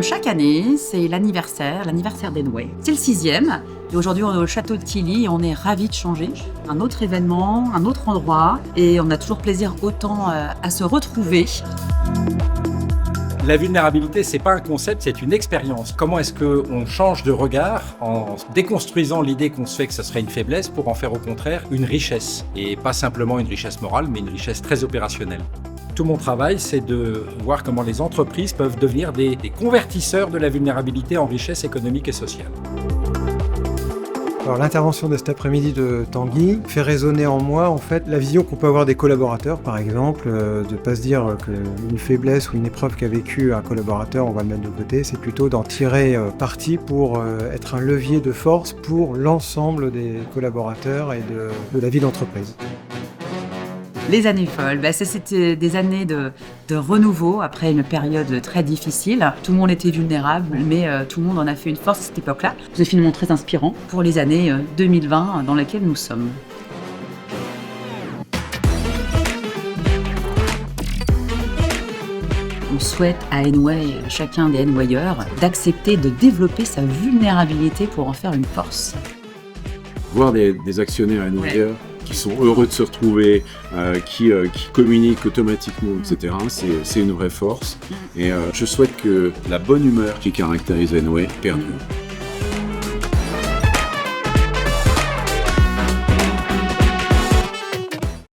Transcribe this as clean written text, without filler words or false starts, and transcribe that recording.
Comme chaque année, c'est l'anniversaire d'Enway. C'est le 6e. Et aujourd'hui, on est au château de Tilly et on est ravis de changer. Un autre événement, un autre endroit. Et on a toujours plaisir autant à se retrouver. La vulnérabilité, c'est pas un concept, c'est une expérience. Comment est-ce qu'on change de regard en déconstruisant l'idée qu'on se fait que ce serait une faiblesse pour en faire au contraire une richesse. Et pas simplement une richesse morale, mais une richesse très opérationnelle. Tout mon travail, c'est de voir comment les entreprises peuvent devenir des convertisseurs de la vulnérabilité en richesse économique et sociale. Alors, l'intervention de cet après-midi de Tanguy fait résonner en moi en fait la vision qu'on peut avoir des collaborateurs, par exemple, de ne pas se dire qu'une faiblesse ou une épreuve qu'a vécu un collaborateur, on va le mettre de côté, c'est plutôt d'en tirer parti pour être un levier de force pour l'ensemble des collaborateurs et de la vie d'entreprise. Les années folles, c'était des années de renouveau après une période très difficile. Tout le monde était vulnérable, mais tout le monde en a fait une force à cette époque-là. C'est finalement très inspirant pour les années 2020 dans lesquelles nous sommes. On souhaite à Enway, chacun des Enwayeurs, d'accepter de développer sa vulnérabilité pour en faire une force. Voir des actionnaires Enwayeurs qui sont heureux de se retrouver, qui communiquent automatiquement, etc. C'est une vraie force. Et je souhaite que la bonne humeur qui caractérise Enway perdure.